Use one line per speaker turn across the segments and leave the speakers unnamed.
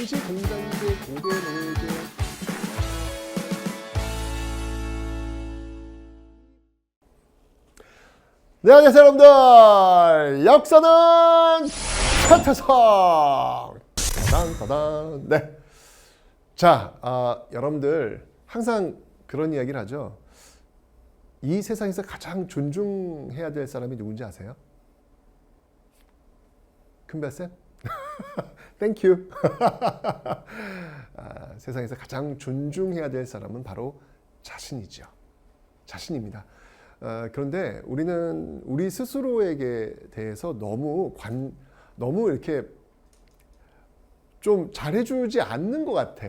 한시 공장제 고대 노예제 네, 안녕하세요 여러분들. 역사는 최태성 따단. 네. 자, 여러분들 항상 그런 이야기를 하죠. 이 세상에서 가장 존중해야 될 사람이 누군지 아세요? 큰별쌤? 땡큐. 세상에서 가장 존중해야 될 사람은 바로 자신이죠. 자신입니다. 그런데 우리는 우리 스스로에게 대해서 너무 이렇게 좀 잘해주지 않는 것 같아.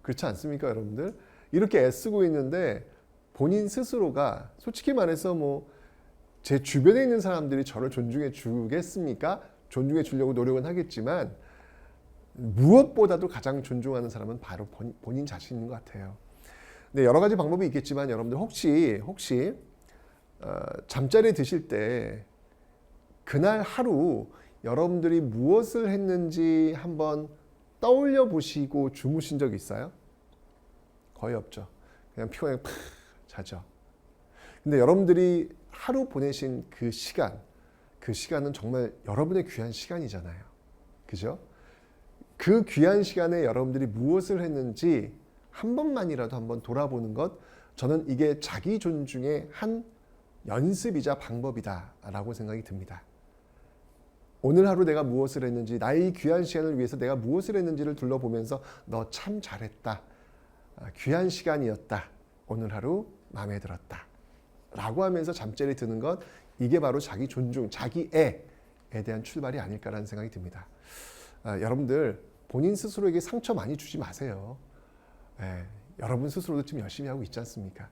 그렇지 않습니까, 여러분들? 이렇게 애쓰고 있는데 본인 스스로가 솔직히 말해서 뭐 제 주변에 있는 사람들이 저를 존중해 주겠습니까? 존중해 주려고 노력은 하겠지만 무엇보다도 가장 존중하는 사람은 바로 본인 자신인 것 같아요. 네, 여러 가지 방법이 있겠지만 여러분들 혹시 잠자리에 드실 때 그날 하루 여러분들이 무엇을 했는지 한번 떠올려 보시고 주무신 적 있어요? 거의 없죠. 그냥 피곤하게 팍 자죠. 근데 여러분들이 하루 보내신 그 시간은 정말 여러분의 귀한 시간이잖아요. 그죠? 그 귀한 시간에 여러분들이 무엇을 했는지 한 번만이라도 한번 돌아보는 것, 저는 이게 자기 존중의 한 연습이자 방법이다라고 생각이 듭니다. 오늘 하루 내가 무엇을 했는지, 나의 귀한 시간을 위해서 내가 무엇을 했는지를 둘러보면서 너 참 잘했다. 귀한 시간이었다. 오늘 하루 마음에 들었다. 라고 하면서 잠자리에 드는 것, 이게 바로 자기 존중, 자기애에 대한 출발이 아닐까라는 생각이 듭니다. 여러분들 본인 스스로에게 상처 많이 주지 마세요. 여러분 스스로도 지금 열심히 하고 있지 않습니까?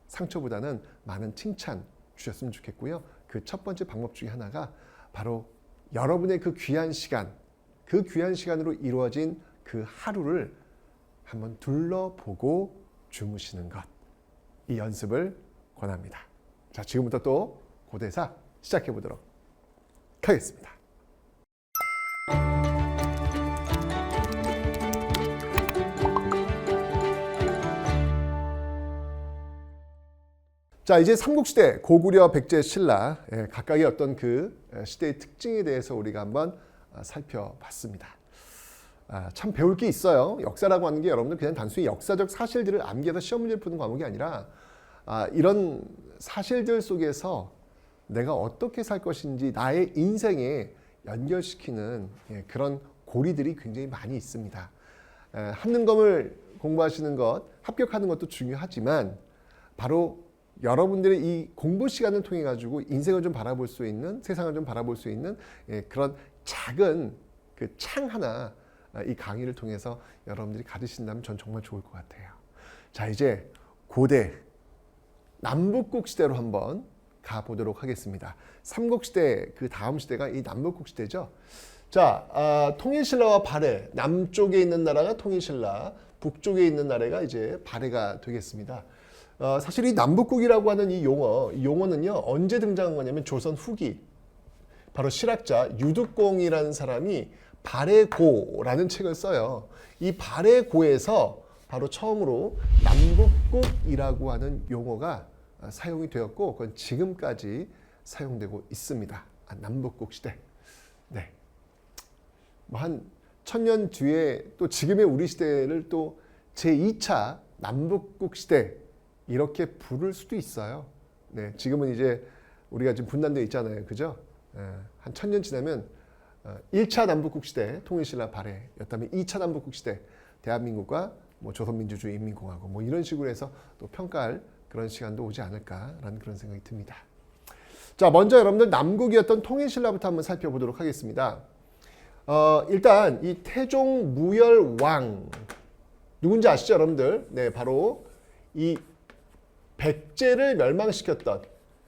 상처보다는 많은 칭찬 주셨으면 좋겠고요. 그 첫 번째 방법 중에 하나가 바로 여러분의 그 귀한 시간으로 이루어진 그 하루를 한번 둘러보고 주무시는 것, 이 연습을 권합니다. 자, 지금부터 또 고대사 시작해 보도록 하겠습니다. 자, 이제 삼국시대 고구려, 백제, 신라 각각의 어떤 그 시대의 특징에 대해서 우리가 한번 살펴봤습니다. 참 배울 게 있어요. 역사라고 하는 게 여러분들 그냥 단순히 역사적 사실들을 암기해서 시험 문제를 푸는 과목이 아니라 이런 사실들 속에서 내가 어떻게 살 것인지 나의 인생에 연결시키는 그런 고리들이 굉장히 많이 있습니다. 한능검을 공부하시는 것, 합격하는 것도 중요하지만 바로 여러분들의 이 공부 시간을 통해 가지고 인생을 좀 바라볼 수 있는, 세상을 좀 바라볼 수 있는 그런 작은 그 창 하나, 이 강의를 통해서 여러분들이 가지신다면 전 정말 좋을 것 같아요. 자, 이제 고대 남북국 시대로 한번 가보도록 하겠습니다. 삼국시대 그 다음 시대가 이 남북국 시대죠. 자, 통일신라와 발해, 남쪽에 있는 나라가 통일신라, 북쪽에 있는 나라가 이제 발해가 되겠습니다. 사실 이 남북국이라고 하는 이 용어는요 언제 등장한 거냐면 조선 후기, 바로 실학자 유득공이라는 사람이 발해고라는 책을 써요. 이 발해고에서 바로 처음으로 남북국이라고 하는 용어가 사용이 되었고, 그건 지금까지 사용되고 있습니다. 남북국 시대. 네. 뭐 한 1000년 뒤에 또 지금의 우리 시대를 또 제2차 남북국 시대 이렇게 부를 수도 있어요. 네, 지금은 이제 우리가 지금 분단되어 있잖아요. 그죠? 한 1000년 지나면 1차 남북국 시대 통일신라 발해였다면 2차 남북국 시대 대한민국과 뭐 조선민주주의 인민공화국 뭐 이런 식으로 해서 또 평가할 그런 시간도 오지 않을까라는 그런 생각이 듭니다. 자, 먼저 여러분들 남국이었던 통일신라부터 한번 살펴보도록 하겠습니다. 일단 이 태종 무열왕 누군지 아시죠, 여러분들? 네, 바로 이 백제를 멸망시켰던,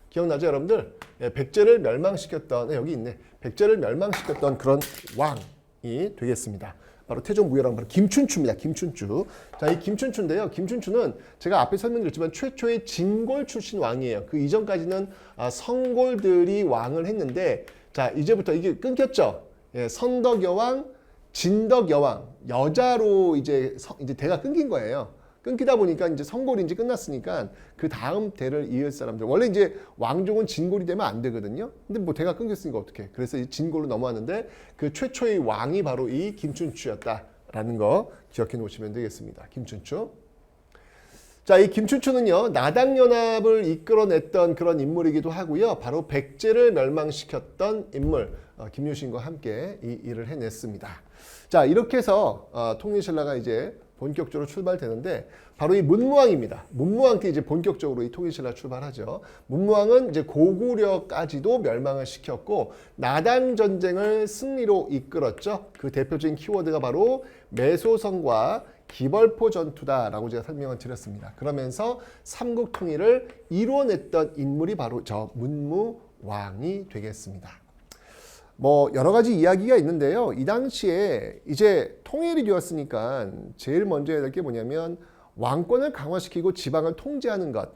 기억나죠, 여러분들? 네, 백제를 멸망시켰던, 여기 있네. 백제를 멸망시켰던 그런 왕이 되겠습니다. 바로 태종 무열왕, 바로 김춘추입니다. 김춘추. 자, 이 김춘추인데요. 김춘추는 제가 앞에 설명드렸지만 최초의 진골 출신 왕이에요. 그 이전까지는 성골들이 왕을 했는데, 자, 이제부터 이게 끊겼죠. 예, 선덕여왕, 진덕 여왕, 여자로 이제 대가 끊긴 거예요. 끊기다 보니까 이제 성골이 이제 끝났으니까 그 다음 대를 이을 사람들, 원래 이제 왕족은 진골이 되면 안 되거든요. 근데 뭐 대가 끊겼으니까 어떡해. 그래서 이 진골로 넘어왔는데 그 최초의 왕이 바로 이 김춘추였다라는 거 기억해 놓으시면 되겠습니다. 김춘추. 자, 이 김춘추는요, 나당연합을 이끌어냈던 그런 인물이기도 하고요. 바로 백제를 멸망시켰던 인물, 김유신과 함께 이 일을 해냈습니다. 자, 이렇게 해서 통일신라가 이제 본격적으로 출발되는데 바로 이 문무왕입니다. 문무왕 때 이제 본격적으로 이 통일신라 출발하죠. 문무왕은 이제 고구려까지도 멸망을 시켰고 나당 전쟁을 승리로 이끌었죠. 그 대표적인 키워드가 바로 매소성과 기벌포 전투다라고 제가 설명을 드렸습니다. 그러면서 삼국 통일을 이뤄냈던 인물이 바로 저 문무왕이 되겠습니다. 뭐 여러 가지 이야기가 있는데요. 이 당시에 이제 통일이 되었으니까 제일 먼저 해야 될 게 뭐냐면 왕권을 강화시키고 지방을 통제하는 것,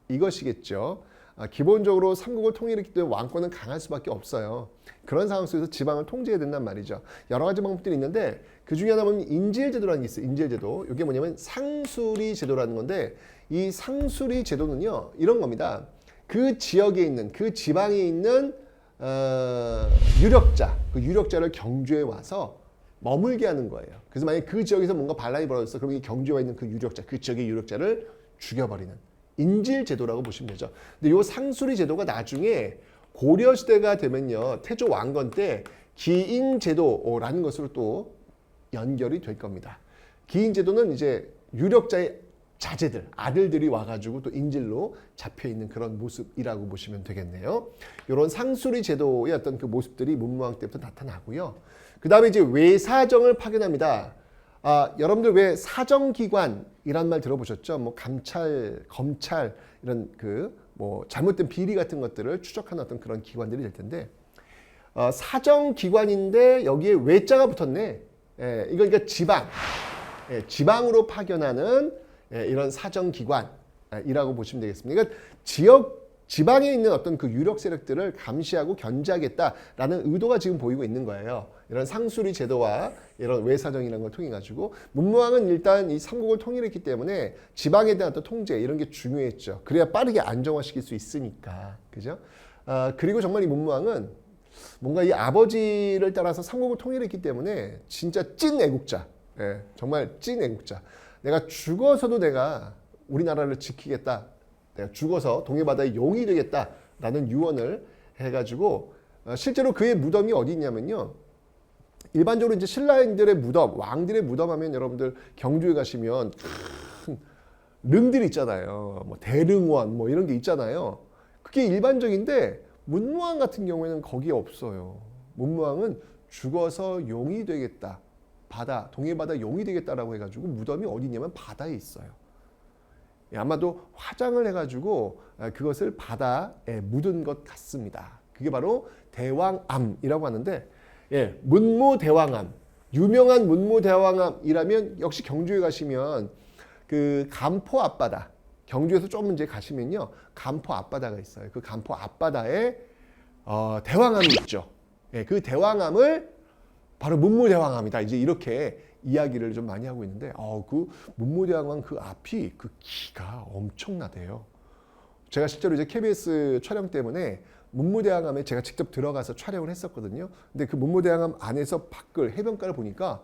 이것이겠죠. 기본적으로 삼국을 통일했기 때문에 왕권은 강할 수밖에 없어요. 그런 상황 속에서 지방을 통제해야 된단 말이죠. 여러 가지 방법들이 있는데 그 중에 하나는 인질제도라는 게 있어요. 인질제도. 이게 뭐냐면 상수리 제도라는 건데 이 상수리 제도는요, 이런 겁니다. 그 지역에 있는, 그 지방에 있는 유력자, 그 유력자를 경주에 와서 머물게 하는 거예요. 그래서 만약에 그 지역에서 뭔가 반란이 벌어졌어, 그럼 이 경주에 와 있는 그 유력자, 그 지역의 유력자를 죽여버리는 인질 제도라고 보시면 되죠. 근데 이 상수리 제도가 나중에 고려 시대가 되면요, 태조 왕건 때 기인 제도라는 것으로 또 연결이 될 겁니다. 기인 제도는 이제 유력자의 자제들, 아들들이 와가지고 또 인질로 잡혀있는 그런 모습이라고 보시면 되겠네요. 이런 상수리 제도의 어떤 그 모습들이 문무왕 때부터 나타나고요. 그 다음에 이제 외사정을 파견합니다. 여러분들 왜 사정기관이란 말 들어보셨죠? 뭐 감찰, 검찰 이런 그 뭐 잘못된 비리 같은 것들을 추적하는 어떤 그런 기관들이 될 텐데 사정기관인데 여기에 외자가 붙었네. 이거 그러니까 지방, 지방으로 파견하는 이런 사정기관이라고 보시면 되겠습니다. 그러니까 지방에 있는 어떤 그 유력 세력들을 감시하고 견제하겠다라는 의도가 지금 보이고 있는 거예요. 이런 상수리 제도와 이런 외사정이라는 걸 통해 가지고 문무왕은 일단 이 삼국을 통일했기 때문에 지방에 대한 어떤 통제 이런 게 중요했죠. 그래야 빠르게 안정화시킬 수 있으니까, 그죠? 그리고 정말 이 문무왕은 뭔가 이 아버지를 따라서 삼국을 통일했기 때문에 진짜 찐 애국자, 정말 찐 애국자. 내가 죽어서도 내가 우리나라를 지키겠다. 내가 죽어서 동해바다의 용이 되겠다라는 유언을 해가지고 실제로 그의 무덤이 어디 있냐면요. 일반적으로 이제 신라인들의 무덤, 왕들의 무덤 하면 여러분들 경주에 가시면 큰 릉들 있잖아요. 뭐 대릉원 뭐 이런 게 있잖아요. 그게 일반적인데 문무왕 같은 경우에는 거기에 없어요. 문무왕은 죽어서 용이 되겠다. 바다, 동해바다 용이 되겠다라고 해가지고 무덤이 어디 있냐면 바다에 있어요. 아마도 화장을 해가지고 그것을 바다에 묻은 것 같습니다. 그게 바로 대왕암이라고 하는데, 문무대왕암, 유명한 문무대왕암이라면 역시 경주에 가시면 그 간포 앞바다, 경주에서 좀 이제 가시면요, 간포 앞바다가 있어요. 그 간포 앞바다에 대왕암이 있죠. 그 대왕암을 바로 문무대왕암이다. 이제 이렇게 이야기를 좀 많이 하고 있는데, 그 문무대왕암 그 앞이 그 기가 엄청나대요. 제가 실제로 이제 KBS 촬영 때문에 문무대왕암에 제가 직접 들어가서 촬영을 했었거든요. 근데 그 문무대왕암 안에서 밖을 해변가를 보니까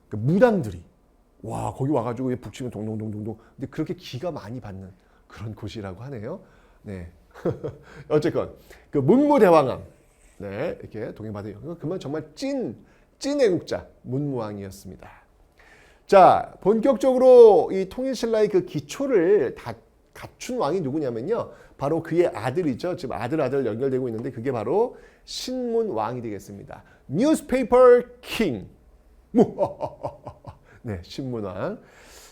그 무당들이 와 거기 와가지고 북치면 동동동동동. 근데 그렇게 기가 많이 받는 그런 곳이라고 하네요. 네. 어쨌건 그 문무대왕암, 네 이렇게 동해바다에 그만 정말 찐 애국자 문무왕이었습니다. 자, 본격적으로 이 통일신라의 그 기초를 다 갖춘 왕이 누구냐면요, 바로 그의 아들이죠. 지금 아들 연결되고 있는데 그게 바로 신문왕이 되겠습니다. 뉴스페이퍼 킹. 네, 신문왕.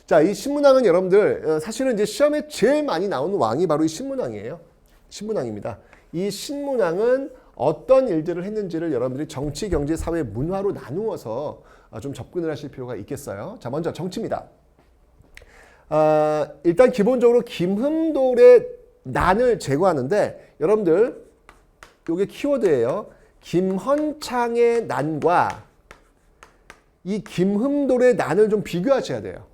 자, 이 신문왕은 여러분들 사실은 이제 시험에 제일 많이 나오는 왕이 바로 이 신문왕이에요. 신문왕입니다. 이 신문왕은 어떤 일들을 했는지를 여러분들이 정치, 경제, 사회, 문화로 나누어서 좀 접근을 하실 필요가 있겠어요. 자, 먼저 정치입니다. 일단 기본적으로 김흠돌의 난을 제거하는데 여러분들 이게 키워드예요. 김헌창의 난과 이 김흠돌의 난을 좀 비교하셔야 돼요.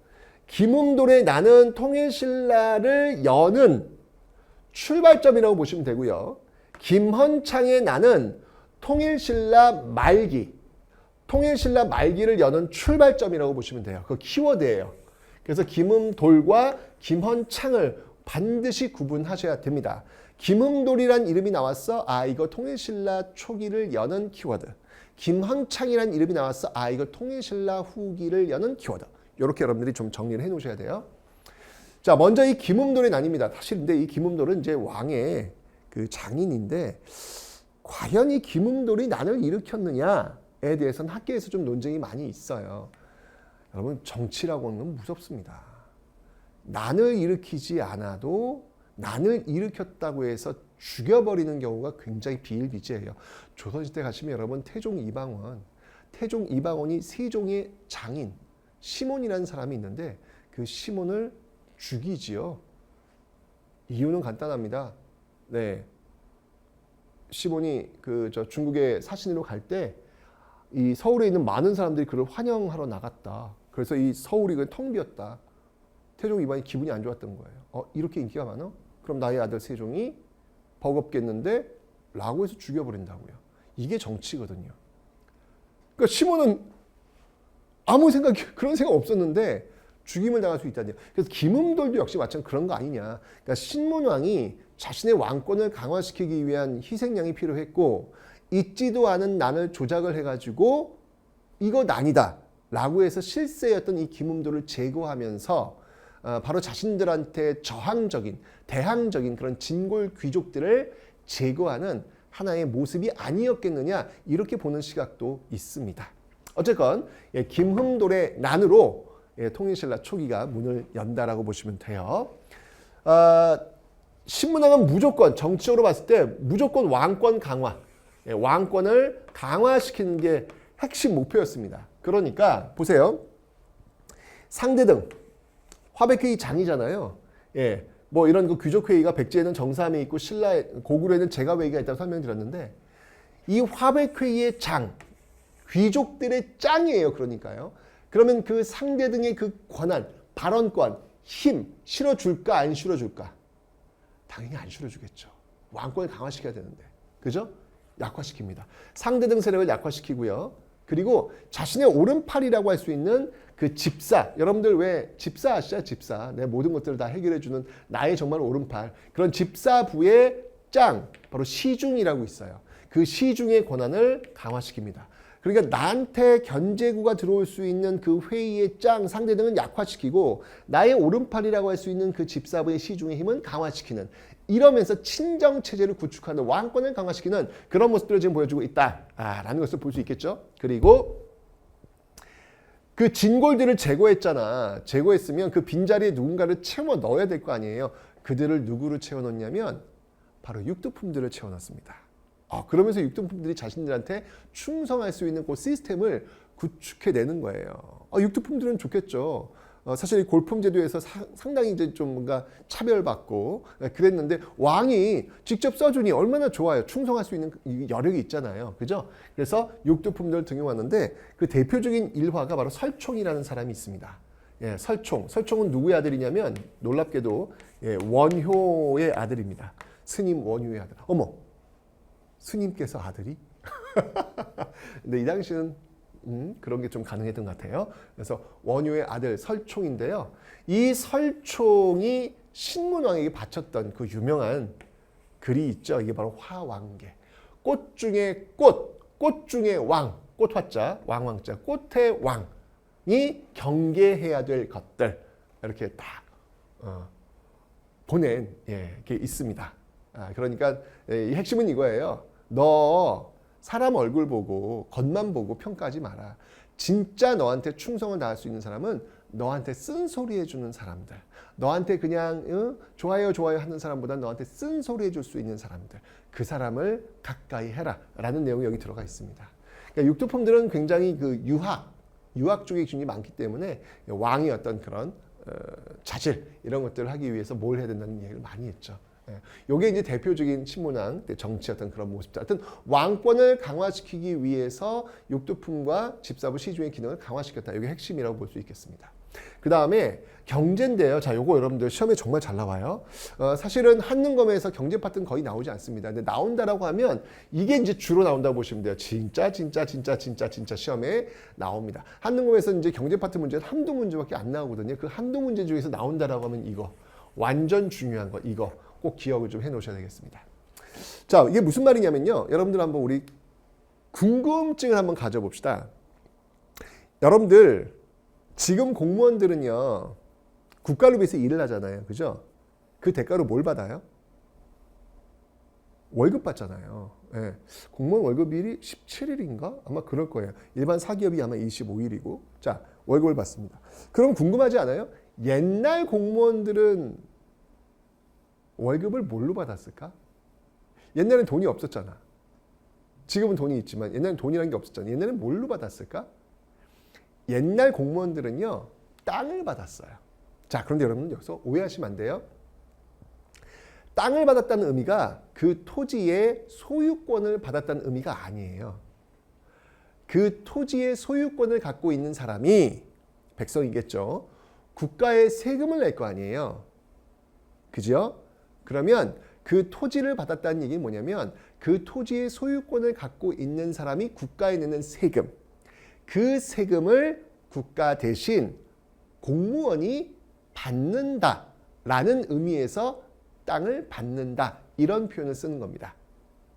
김흠돌의 난은 통일신라를 여는 출발점이라고 보시면 되고요. 김헌창의 난은 통일신라 말기를 여는 출발점이라고 보시면 돼요. 그 키워드예요. 그래서 김흠돌과 김헌창을 반드시 구분하셔야 됩니다. 김흠돌이란 이름이 나왔어. 아, 이거 통일신라 초기를 여는 키워드. 김헌창이란 이름이 나왔어. 아, 이거 통일신라 후기를 여는 키워드. 이렇게 여러분들이 좀 정리를 해 놓으셔야 돼요. 자, 먼저 이 김흠돌의 난입니다. 사실 근데 이 김흠돌은 이제 왕의 그 장인인데 과연 이 김흠돌이 난을 일으켰느냐에 대해서는 학계에서 좀 논쟁이 많이 있어요. 여러분, 정치라고 하는 건 무섭습니다. 난을 일으키지 않아도 난을 일으켰다고 해서 죽여버리는 경우가 굉장히 비일비재해요. 조선시대 가시면 여러분 태종 이방원이 세종의 장인 시몬이라는 사람이 있는데 그 시몬을 죽이지요. 이유는 간단합니다. 네, 시몬이 중국의 사신으로 갈 때 이 서울에 있는 많은 사람들이 그를 환영하러 나갔다. 그래서 이 서울이 그냥 텅 비었다. 태종 이방이 기분이 안 좋았던 거예요. 이렇게 인기가 많아? 그럼 나의 아들 세종이 버겁겠는데? 라고 해서 죽여버린다고요. 이게 정치거든요. 그러니까 시몬은 그런 생각 없었는데 죽임을 당할 수 있다는. 그래서 김흠돌도 역시 마찬가지 그런 거 아니냐. 그러니까 신문왕이 자신의 왕권을 강화시키기 위한 희생양이 필요했고 있지도 않은 난을 조작을 해가지고 이거 난이다 라고 해서 실세였던 이 김흠돌을 제거하면서 바로 자신들한테 대항적인 그런 진골 귀족들을 제거하는 하나의 모습이 아니었겠느냐 이렇게 보는 시각도 있습니다. 어쨌건 김흠돌의 난으로 통일신라 초기가 문을 연다라고 보시면 돼요. 신문왕은 무조건 정치적으로 봤을 때 무조건 왕권 강화, 왕권을 강화시키는 게 핵심 목표였습니다. 그러니까 보세요. 상대등 화백회의 장이잖아요. 뭐 이런 그 귀족회의가 백제에는 정삼이 있고 고구려에는 제가회의가 있다고 설명드렸는데 이 화백회의의 장, 귀족들의 짱이에요. 그러니까요. 그러면 그 상대등의 그 권한, 발언권, 힘 실어줄까 안 실어줄까? 당연히 안 실어주겠죠. 왕권을 강화시켜야 되는데. 그죠? 약화시킵니다. 상대등 세력을 약화시키고요. 그리고 자신의 오른팔이라고 할 수 있는 그 집사, 여러분들 왜 집사 아시죠? 집사. 내 모든 것들을 다 해결해주는 나의 정말 오른팔. 그런 집사부의 짱, 바로 시중이라고 있어요. 그 시중의 권한을 강화시킵니다. 그러니까 나한테 견제구가 들어올 수 있는 그 회의의 짱, 상대등은 약화시키고 나의 오른팔이라고 할 수 있는 그 집사부의 시중의 힘은 강화시키는, 이러면서 친정체제를 구축하는, 왕권을 강화시키는 그런 모습들을 지금 보여주고 있다라는 것을 볼 수 있겠죠. 그리고 그 진골들을 제거했잖아. 제거했으면 그 빈자리에 누군가를 채워 넣어야 될 거 아니에요. 그들을 누구로 채워 넣냐면 바로 육두품들을 채워 넣습니다. 그러면서 육두품들이 자신들한테 충성할 수 있는 그 시스템을 구축해내는 거예요. 육두품들은 좋겠죠. 사실 이 골품 제도에서 상당히 이제 좀 뭔가 차별받고 그랬는데 왕이 직접 써주니 얼마나 좋아요. 충성할 수 있는 여력이 있잖아요. 그죠? 그래서 육두품들을 등용하는데 그 대표적인 일화가 바로 설총이라는 사람이 있습니다. 설총은 누구의 아들이냐면 놀랍게도 원효의 아들입니다. 스님 원효의 아들. 어머, 스님께서 아들이? 근데 이 당시는 그런 게 좀 가능했던 것 같아요. 그래서 원효의 아들 설총인데요. 이 설총이 신문왕에게 바쳤던 그 유명한 글이 있죠. 이게 바로 화왕계. 꽃 중에 꽃 중에 왕, 꽃화자, 왕왕자, 꽃의 왕이 경계해야 될 것들 이렇게 딱 보낸 게 있습니다. 그러니까 이 핵심은 이거예요. 너 사람 얼굴 보고 겉만 보고 평가하지 마라. 진짜 너한테 충성을 다할 수 있는 사람은 너한테 쓴소리 해주는 사람들, 너한테 그냥 좋아요 하는 사람보다 너한테 쓴소리 해줄 수 있는 사람들, 그 사람을 가까이 해라 라는 내용이 여기 들어가 있습니다. 그러니까 육두품들은 굉장히 그 유학 쪽에 기준이 많기 때문에 왕이 어떤 그런 자질 이런 것들을 하기 위해서 뭘 해야 된다는 얘기를 많이 했죠. 요게 이제 대표적인 친문왕 정치였던 그런 모습들. 하여튼 왕권을 강화시키기 위해서 육두품과 집사부 시중의 기능을 강화시켰다. 이게 핵심이라고 볼 수 있겠습니다. 그 다음에 경제인데요. 자, 요거 여러분들 시험에 정말 잘 나와요. 사실은 한능검에서 경제 파트는 거의 나오지 않습니다. 근데 나온다라고 하면 이게 이제 주로 나온다고 보시면 돼요. 진짜 시험에 나옵니다. 한능검에서 이제 경제 파트 문제는 한두 문제밖에 안 나오거든요. 그 한두 문제 중에서 나온다라고 하면 이거 완전 중요한 거 이거 꼭 기억을 좀 해놓으셔야 되겠습니다. 자, 이게 무슨 말이냐면요. 여러분들 한번 우리 궁금증을 한번 가져봅시다. 여러분들 지금 공무원들은요. 국가를 위해서 일을 하잖아요. 그죠? 그 대가로 뭘 받아요? 월급 받잖아요. 예. 공무원 월급일이 17일인가? 아마 그럴 거예요. 일반 사기업이 아마 25일이고. 자, 월급을 받습니다. 그럼 궁금하지 않아요? 옛날 공무원들은 월급을 뭘로 받았을까? 옛날엔 돈이 없었잖아. 지금은 돈이 있지만 옛날엔 돈이라는 게 없었잖아. 옛날엔 뭘로 받았을까? 옛날 공무원들은요. 땅을 받았어요. 자, 그런데 여러분 여기서 오해하시면 안 돼요. 땅을 받았다는 의미가 그 토지의 소유권을 받았다는 의미가 아니에요. 그 토지의 소유권을 갖고 있는 사람이 백성이겠죠. 국가에 세금을 낼 거 아니에요. 그죠? 그러면 그 토지를 받았다는 얘기는 뭐냐면 그 토지의 소유권을 갖고 있는 사람이 국가에 내는 세금, 그 세금을 국가 대신 공무원이 받는다라는 의미에서 땅을 받는다 이런 표현을 쓰는 겁니다.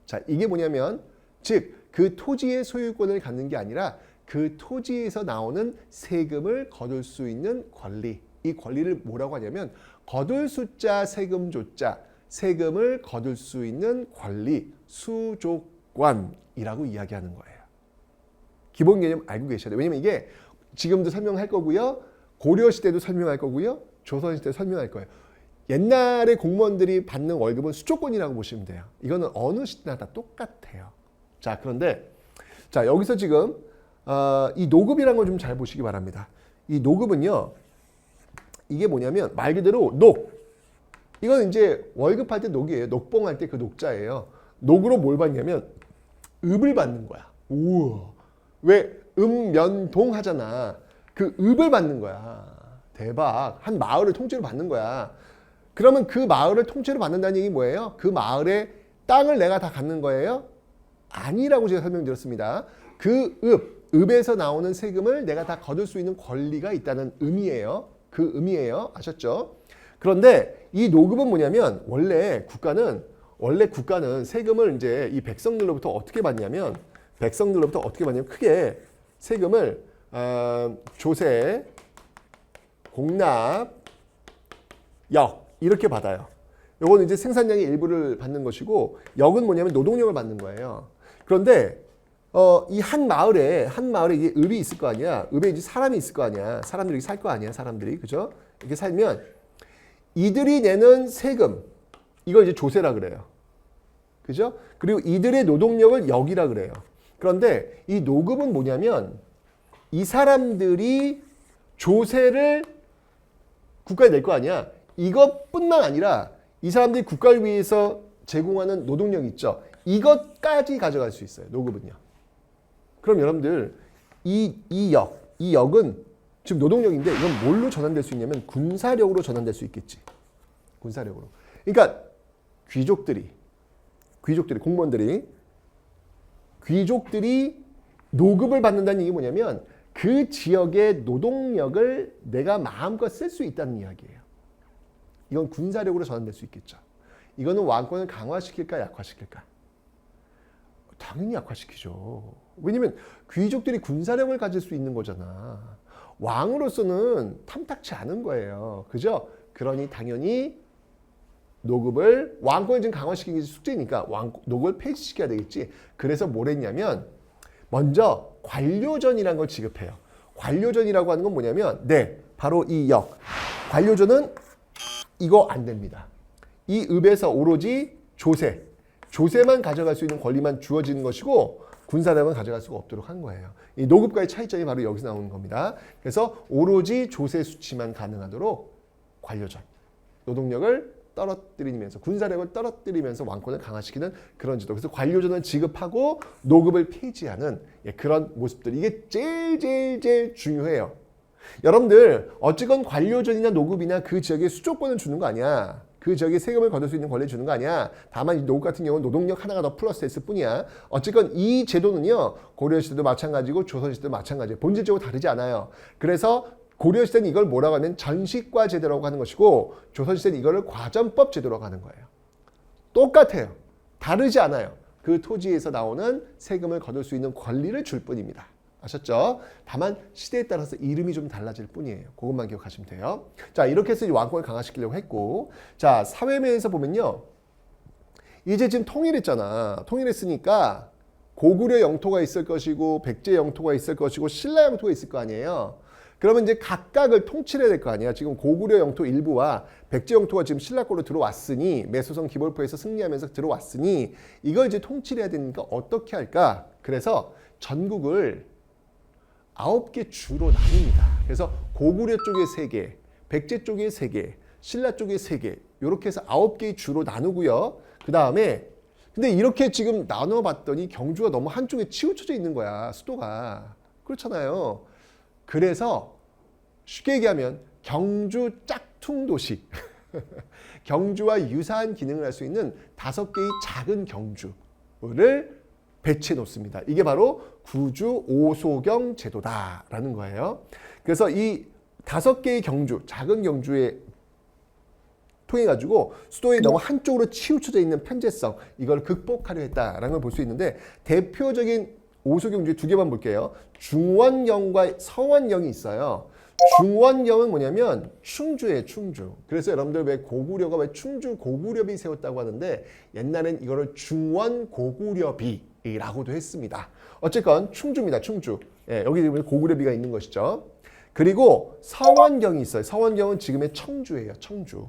자, 이게 뭐냐면 즉 그 토지의 소유권을 갖는 게 아니라 그 토지에서 나오는 세금을 거둘 수 있는 권리, 이 권리를 뭐라고 하냐면 거둘 숫자 세금 조자 세금을 거둘 수 있는 권리 수조권이라고 이야기하는 거예요. 기본 개념 알고 계셔야 돼요. 왜냐면 이게 지금도 설명할 거고요. 고려시대도 설명할 거고요. 조선시대도 설명할 거예요. 옛날에 공무원들이 받는 월급은 수조권이라고 보시면 돼요. 이거는 어느 시대나 다 똑같아요. 자, 그런데 자 여기서 지금 이 노급이라는 걸 좀 잘 보시기 바랍니다. 이 노급은요. 이게 뭐냐면 말 그대로 녹. 이건 이제 월급할 때 녹이에요. 녹봉할 때 그 녹자예요. 녹으로 뭘 받냐면 읍을 받는 거야. 우와. 왜 읍면동 하잖아. 그 읍을 받는 거야. 대박. 한 마을을 통째로 받는 거야. 그러면 그 마을을 통째로 받는다는 얘기 뭐예요? 그 마을의 땅을 내가 다 갖는 거예요? 아니라고 제가 설명드렸습니다. 그 읍에서 나오는 세금을 내가 다 거둘 수 있는 권리가 있다는 의미예요. 그 의미예요. 아셨죠? 그런데 이 노급은 뭐냐면 원래 국가는 세금을 이제 이 백성들로부터 어떻게 받냐면 크게 세금을 조세, 공납, 역 이렇게 받아요. 요거는 이제 생산량의 일부를 받는 것이고 역은 뭐냐면 노동력을 받는 거예요. 그런데 이 한 마을에 이게 읍이 있을 거 아니야. 읍에 이제 사람이 있을 거 아니야. 사람들이 살 거 아니야. 사람들이 그죠? 이렇게 살면 이들이 내는 세금 이걸 이제 조세라 그래요. 그죠? 그리고 이들의 노동력을 역이라 그래요. 그런데 이 노급은 뭐냐면 이 사람들이 조세를 국가에 낼 거 아니야. 이것뿐만 아니라 이 사람들이 국가를 위해서 제공하는 노동력 있죠. 이것까지 가져갈 수 있어요. 노급은요. 그럼 여러분들 이 역은 지금 노동력인데 이건 뭘로 전환될 수 있냐면 군사력으로 전환될 수 있겠지. 군사력으로. 그러니까 귀족들이 노급을 받는다는 얘기 뭐냐면 그 지역의 노동력을 내가 마음껏 쓸 수 있다는 이야기예요. 이건 군사력으로 전환될 수 있겠죠. 이거는 왕권을 강화시킬까 약화시킬까? 당연히 약화시키죠. 왜냐면 귀족들이 군사력을 가질 수 있는 거잖아. 왕으로서는 탐탁치 않은 거예요. 그죠? 그러니 당연히 노급을 왕권을 지금 강화시키는 게 숙제니까 노급을 폐지시켜야 되겠지. 그래서 뭘 했냐면 먼저 관료전이라는 걸 지급해요. 관료전이라고 하는 건 뭐냐면 바로 이 역. 관료전은 이거 안 됩니다. 이 읍에서 오로지 조세만 가져갈 수 있는 권리만 주어지는 것이고 군사력은 가져갈 수가 없도록 한 거예요. 이 노급과의 차이점이 바로 여기서 나오는 겁니다. 그래서 오로지 조세 수치만 가능하도록 관료전, 노동력을 떨어뜨리면서 군사력을 떨어뜨리면서 왕권을 강화시키는 그런 제도. 그래서 관료전을 지급하고 노급을 폐지하는 그런 모습들. 이게 제일 중요해요. 여러분들 어쨌건 관료전이나 노급이나 그 지역에 수조권을 주는 거 아니야. 그 지역에 세금을 거둘 수 있는 권리를 주는 거 아니야. 다만 이 노급 같은 경우는 노동력 하나가 더 플러스 됐을 뿐이야. 어쨌건 이 제도는요. 고려시대도 마찬가지고 조선시대도 마찬가지예요. 본질적으로 다르지 않아요. 그래서 고려시대는 이걸 뭐라고 하면 전식과 제도라고 하는 것이고 조선시대는 이거를 과전법 제도라고 하는 거예요. 똑같아요. 다르지 않아요. 그 토지에서 나오는 세금을 거둘 수 있는 권리를 줄 뿐입니다. 아셨죠? 다만 시대에 따라서 이름이 좀 달라질 뿐이에요. 그것만 기억하시면 돼요. 자, 이렇게 해서 왕권을 강화시키려고 했고, 자, 사회면에서 보면요. 이제 지금 통일했잖아. 통일했으니까 고구려 영토가 있을 것이고 백제 영토가 있을 것이고 신라 영토가 있을 거 아니에요. 그러면 이제 각각을 통치해야 될 거 아니야. 지금 고구려 영토 일부와 백제 영토가 지금 신라권으로 들어왔으니 매소성 기벌포에서 승리하면서 들어왔으니 이걸 이제 통치해야 되니까 어떻게 할까? 그래서 전국을 9개 주로 나눕니다. 그래서 고구려 쪽에 3개, 백제 쪽에 3개, 신라 쪽에 3개 이렇게 해서 9개의 주로 나누고요. 그 다음에 근데 이렇게 지금 나눠봤더니 경주가 너무 한쪽에 치우쳐져 있는 거야. 수도가. 그렇잖아요. 그래서 쉽게 얘기하면 경주 짝퉁도시 경주와 유사한 기능을 할 수 있는 5개의 작은 경주를 배치해 놓습니다. 이게 바로 구주 오소경 제도다라는 거예요. 그래서 이 5개의 경주, 작은 경주에 통해 가지고 수도에 너무 한쪽으로 치우쳐져 있는 편제성 이걸 극복하려 했다라는 걸 볼 수 있는데 대표적인 오소경주에 2개만 볼게요. 중원경과 서원경이 있어요. 중원경은 뭐냐면 충주예요, 충주. 그래서 여러분들 왜 고구려가 왜 충주 고구려비 세웠다고 하는데 옛날엔 이거를 중원 고구려비라고도 했습니다. 어쨌건 충주입니다, 충주. 예, 여기 고구려비가 있는 것이죠. 그리고 서원경이 있어요. 서원경은 지금의 청주예요, 청주.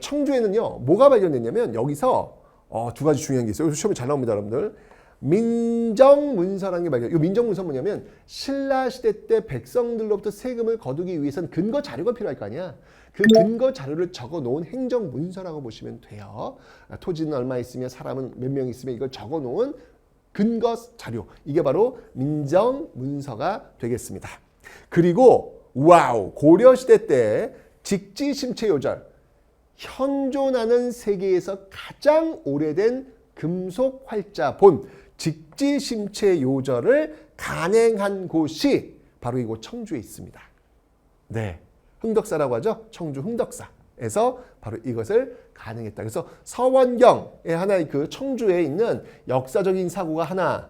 청주에는요, 뭐가 발견됐냐면 여기서 2가지 중요한 게 있어요. 시험에 잘 나옵니다, 여러분들. 민정문서라는 게 발견. 이 민정문서는 뭐냐면 신라 시대 때 백성들로부터 세금을 거두기 위해서는 근거 자료가 필요할 거 아니야. 그 근거 자료를 적어 놓은 행정문서라고 보시면 돼요. 토지는 얼마 있으며 사람은 몇 명 있으며 이걸 적어 놓은 근거 자료. 이게 바로 민정문서가 되겠습니다. 그리고 와우, 고려 시대 때 직지심체 요절. 현존하는 세계에서 가장 오래된 금속 활자 본 직지심체 요절을 간행한 곳이 바로 이곳 청주에 있습니다. 네, 흥덕사라고 하죠. 청주 흥덕사에서 바로 이것을 간행했다. 그래서 서원경의 하나의 그 청주에 있는 역사적인 사고가 하나,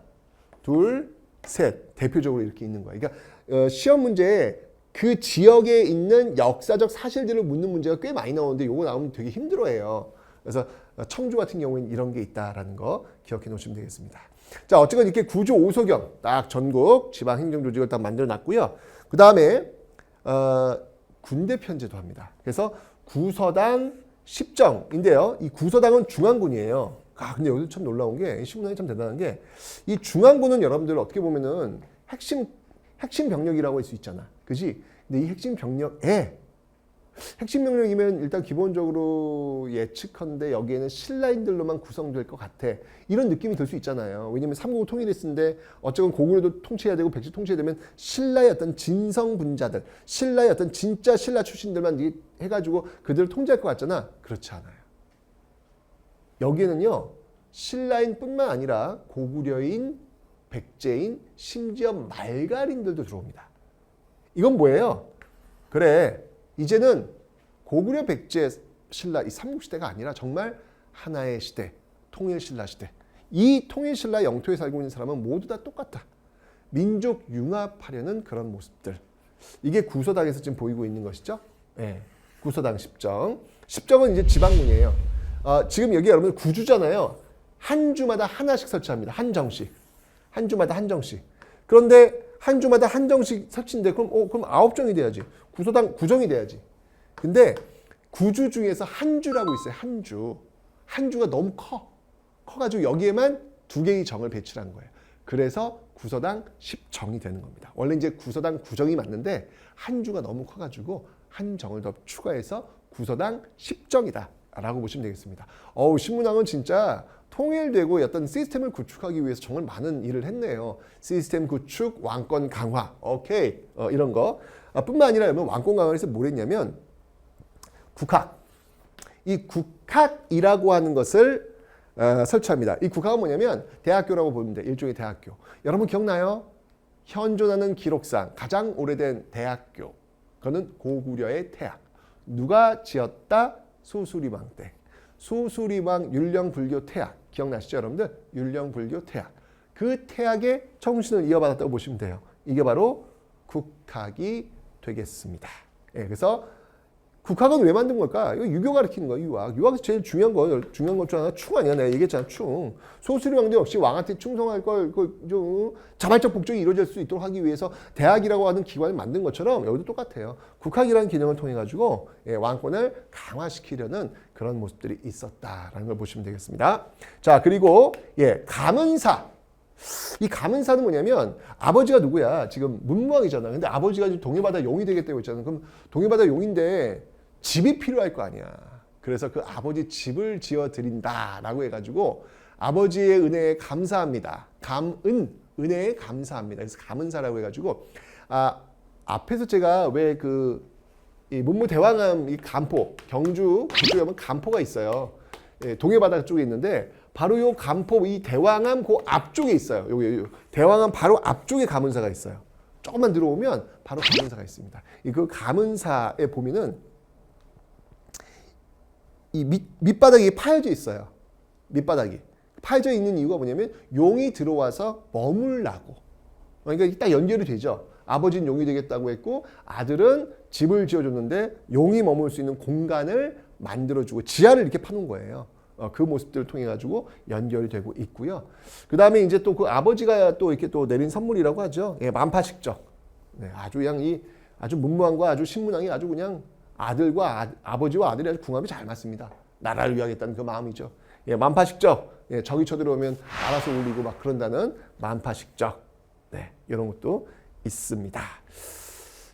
둘, 셋 대표적으로 이렇게 있는 거예요. 그러니까 시험 문제에 그 지역에 있는 역사적 사실들을 묻는 문제가 꽤 많이 나오는데 이거 나오면 되게 힘들어해요. 그래서 청주 같은 경우에는 이런 게 있다라는 거 기억해 놓으시면 되겠습니다. 자, 어쨌건 이렇게 구주 오소경 딱 전국 지방 행정 조직을 딱 만들어 놨고요. 그 다음에 군대 편제도 합니다. 그래서 구서당 10정인데요. 이 구서당은 중앙군이에요. 근데 여기서 참 놀라운 게 신문이 참 대단한 게 이 중앙군은 여러분들 어떻게 보면은 핵심 병력이라고 할 수 있잖아. 그지? 근데 이 핵심 병력이면 일단 기본적으로 예측컨대 여기에는 신라인들로만 구성될 것 같아. 이런 느낌이 들 수 있잖아요. 왜냐면 삼국을 통일했는데 어쨌건 고구려도 통치해야 되고 백제 통치해야 되면 신라의 어떤 진성분자들, 신라의 어떤 진짜 신라 출신들만 해가지고 그들을 통제할 것 같잖아. 그렇지 않아요. 여기에는요. 신라인뿐만 아니라 고구려인, 백제인, 심지어 말갈인들도 들어옵니다. 이건 뭐예요? 그래. 이제는 고구려, 백제, 신라 이 삼국시대가 아니라 정말 하나의 시대, 통일신라 시대. 이 통일신라 영토에 살고 있는 사람은 모두 다 똑같다. 민족 융합하려는 그런 모습들. 이게 구서당에서 지금 보이고 있는 것이죠. 네. 구서당 10정. 10정은 이제 지방군이에요. 지금 여기 여러분들 구주잖아요. 한 주마다 하나씩 설치합니다. 한 정씩. 한 주마다 한 정씩. 그런데 한 주마다 한 정씩 설치인데 그럼 9정이 돼야지. 구서당 9정이 돼야지. 근데 구주 중에서 한 주라고 있어요. 한 주. 한 주가 너무 커가지고 여기에만 2개의 정을 배치한 거예요. 그래서 구서당 10정이 되는 겁니다. 원래 이제 구서당 9정이 맞는데 한 주가 너무 커가지고 한 정을 더 추가해서 구서당 10정이다 라고 보시면 되겠습니다. 신문왕은 진짜 통일되고 어떤 시스템을 구축하기 위해서 정말 많은 일을 했네요. 시스템 구축, 왕권 강화, 오케이, 이런 거. 뿐만 아니라 왕권 강화에서 뭘 했냐면 국학. 이 국학이라고 하는 것을 설치합니다. 이 국학은 뭐냐면 대학교라고 보면 돼. 일종의 대학교. 여러분 기억나요? 현존하는 기록상 가장 오래된 대학교. 그거는 고구려의 태학. 누가 지었다? 소수리왕 때. 소수리왕 율령불교 태학. 기억나시죠, 여러분들? 율령불교 태학. 그 태학의 청신을 이어받았다고 보시면 돼요. 이게 바로 국학이 되겠습니다. 그래서 국학은 왜 만든 걸까? 이거 유교 가르치는 거야, 유학. 유학에서 제일 중요한 것 중 하나 충 아니야? 내가 얘기했잖아, 충. 소수리왕도 역시 왕한테 충성할 걸, 좀 자발적 복종이 이루어질 수 있도록 하기 위해서 대학이라고 하는 기관을 만든 것처럼 여기도 똑같아요. 국학이라는 개념을 통해 가지고 왕권을 강화시키려는 그런 모습들이 있었다라는 걸 보시면 되겠습니다. 자, 그리고 가문사. 이 가문사는 뭐냐면 아버지가 누구야? 지금 문무왕이잖아. 근데 아버지가 지금 동해바다 용이 되겠다고 했잖아. 그럼 동해바다 용인데 집이 필요할 거 아니야. 그래서 그 아버지 집을 지어 드린다라고 해가지고 아버지의 은혜에 감사합니다. 은혜에 감사합니다. 그래서 가문사라고 해가지고 앞에서 제가 왜 이 문무대왕암 이 간포 경주 그쪽에 보면 간포가 있어요. 동해바다 쪽에 있는데 바로 요 간포 이 대왕암 그 앞쪽에 있어요. 여기 대왕암 바로 앞쪽에 가문사가 있어요. 조금만 들어오면 바로 가문사가 있습니다. 그 가문사에 보면은 이 밑바닥이 파여져 있어요. 밑바닥이 파여져 있는 이유가 뭐냐면 용이 들어와서 머물라고. 그러니까 딱 연결이 되죠. 아버지는 용이 되겠다고 했고 아들은 집을 지어줬는데 용이 머물 수 있는 공간을 만들어주고 지하를 이렇게 파놓은 거예요. 그 모습들을 통해 가지고 연결이 되고 있고요. 그 다음에 이제 또 그 아버지가 또 이렇게 또 내린 선물이라고 하죠. 만파식적. 아주 그냥 아주 문무왕과 아주 신문왕이 아주 그냥 아들과 아버지와 아들이 아주 궁합이 잘 맞습니다. 나라를 위하겠다는 그 마음이죠. 만파식적. 적이 쳐들어오면 알아서 울리고 막 그런다는 만파식적. 이런 것도 있습니다.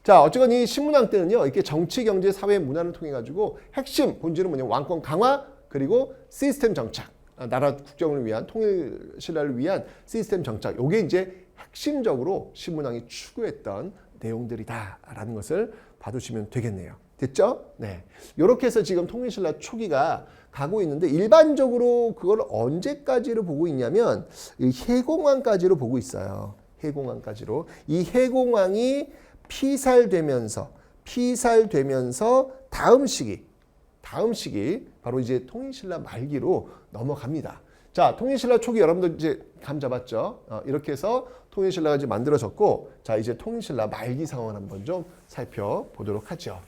자, 어쨌건 이 신문왕 때는요, 이렇게 정치, 경제, 사회, 문화를 통해 가지고 핵심 본질은 뭐냐, 왕권 강화 그리고 시스템 정착, 나라 국정을 위한 통일 신라를 위한 시스템 정착. 요게 이제 핵심적으로 신문왕이 추구했던 내용들이다라는 것을 봐두시면 되겠네요. 됐죠? 네. 이렇게 해서 지금 통일신라 초기가 가고 있는데 일반적으로 그걸 언제까지로 보고 있냐면 이 해공왕까지로 보고 있어요. 해공왕까지로. 이 해공왕이 피살되면서 다음 시기 바로 이제 통일신라 말기로 넘어갑니다. 자, 통일신라 초기 여러분들 이제 감 잡았죠? 이렇게 해서 통일신라가 이제 만들어졌고, 자, 이제 통일신라 말기 상황을 한번 좀 살펴보도록 하죠.